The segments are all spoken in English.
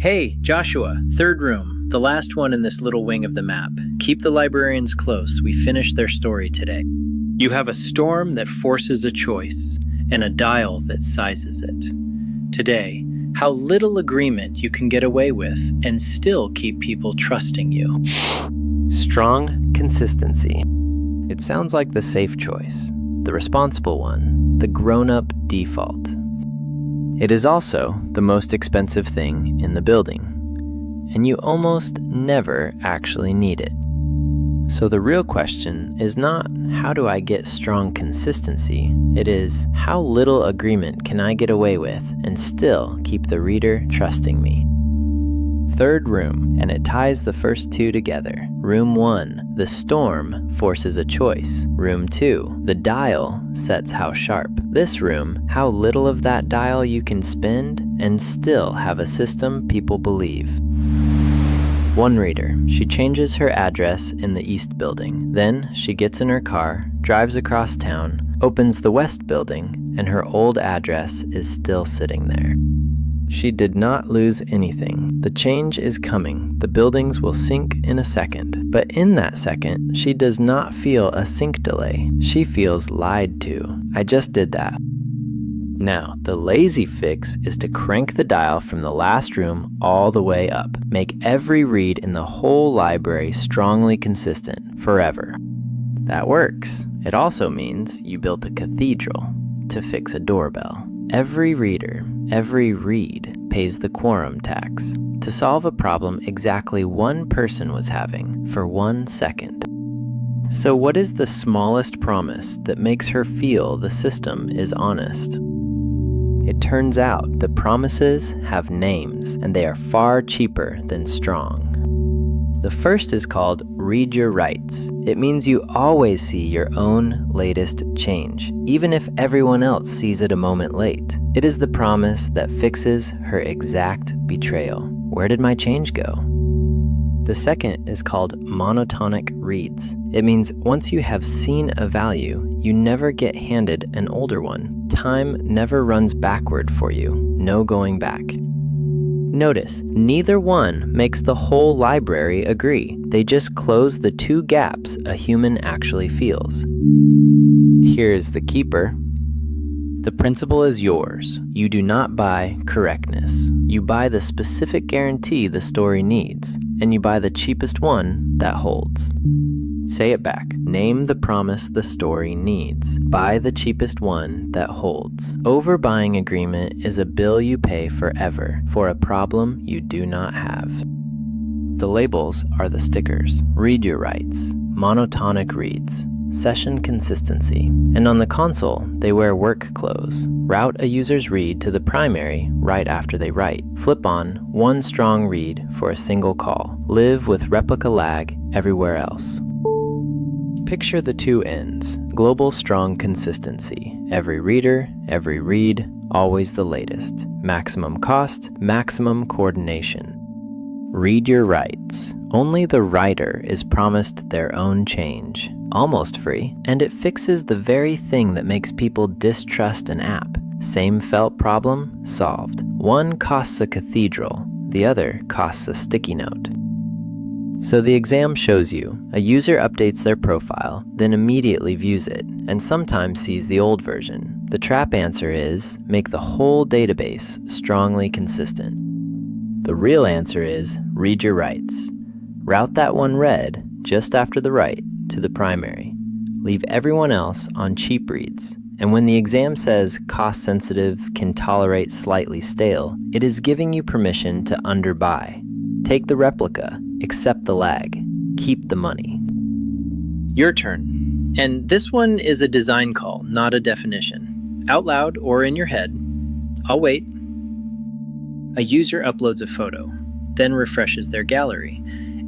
Hey, Joshua, third room, the last one in this little wing of the map. Keep the librarians close. We finished their story today. You have a storm that forces a choice and a dial that sizes it. Today, how little agreement you can get away with and still keep people trusting you. Strong consistency. It sounds like the safe choice, the responsible one, the grown-up default. It is also the most expensive thing in the building, and you almost never actually need it. So the real question is not, how do I get strong consistency? It is, how little agreement can I get away with and still keep the reader trusting me? Third room, and it ties the first two together. Room 1, the storm forces a choice. Room 2, the dial sets how sharp. This room, how little of that dial you can spend and still have a system people believe. One reader, she changes her address in the east building. Then she gets in her car, drives across town, opens the west building, and her old address is still sitting there. She did not lose anything. The change is coming. The buildings will sync in a second. But in that second, she does not feel a sync delay. She feels lied to. I just did that. Now, the lazy fix is to crank the dial from the last room all the way up. Make every read in the whole library strongly consistent, forever. That works. It also means you built a cathedral to fix a doorbell. Every reader, every read, pays the quorum tax to solve a problem exactly one person was having for 1 second. So what is the smallest promise that makes her feel the system is honest? It turns out the promises have names, and they are far cheaper than strong. The first is called Read Your Rights. It means you always see your own latest change, even if everyone else sees it a moment late. It is the promise that fixes her exact betrayal. Where did my change go? The second is called monotonic reads. It means once you have seen a value, you never get handed an older one. Time never runs backward for you. No going back. Notice, neither one makes the whole library agree. They just close the two gaps a human actually feels. Here's the keeper. The principle is yours. You do not buy correctness. You buy the specific guarantee the story needs, and you buy the cheapest one that holds. Say it back. Name the promise the story needs. Buy the cheapest one that holds. Overbuying agreement is a bill you pay forever for a problem you do not have. The labels are the stickers. Read your rights. Monotonic reads. Session consistency. And on the console, they wear work clothes. Route a user's read to the primary right after they write. Flip on one strong read for a single call. Live with replica lag everywhere else. Picture the two ends. Global strong consistency. Every reader, every read, always the latest. Maximum cost, maximum coordination. Read your rights. Only the writer is promised their own change. Almost free, and it fixes the very thing that makes people distrust an app. Same felt problem, solved. One costs a cathedral, the other costs a sticky note. So the exam shows you, a user updates their profile, then immediately views it, and sometimes sees the old version. The trap answer is, make the whole database strongly consistent. The real answer is, read your rights. Route that one read, just after the write, to the primary. Leave everyone else on cheap reads. And when the exam says cost sensitive, can tolerate slightly stale, it is giving you permission to underbuy. Take the replica, accept the lag, keep the money. Your turn. And this one is a design call, not a definition. Out loud or in your head. I'll wait. A user uploads a photo, then refreshes their gallery,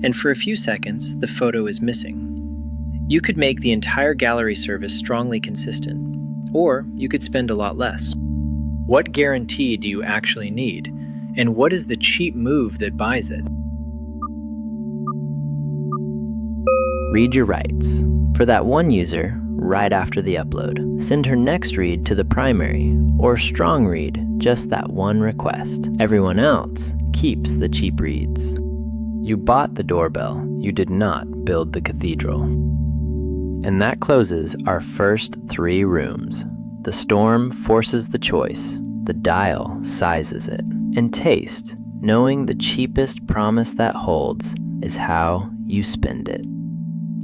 and for a few seconds, the photo is missing. You could make the entire gallery service strongly consistent, or you could spend a lot less. What guarantee do you actually need, and what is the cheap move that buys it? Read your rights. For that one user, right after the upload. Send her next read to the primary, or strong read just that one request. Everyone else keeps the cheap reads. You bought the doorbell, you did not build the cathedral. And that closes our first 3 rooms. The storm forces the choice, the dial sizes it, and taste, knowing the cheapest promise that holds, is how you spend it.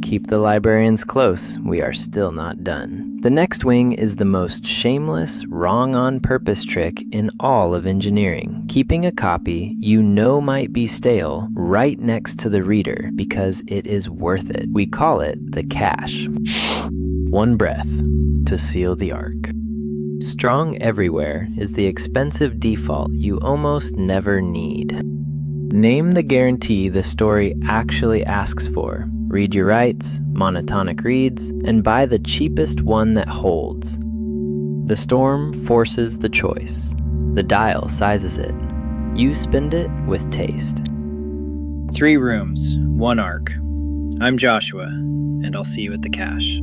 Keep the librarians close, we are still not done. The next wing is the most shameless, wrong-on-purpose trick in all of engineering. Keeping a copy you know might be stale right next to the reader because it is worth it. We call it the cache. One breath to seal the arc. Strong everywhere is the expensive default you almost never need. Name the guarantee the story actually asks for. Read your rights, monotonic reads, and buy the cheapest one that holds. The storm forces the choice. The dial sizes it. You spend it with taste. 3 rooms, 1 arc. I'm Joshua, and I'll see you at the cache.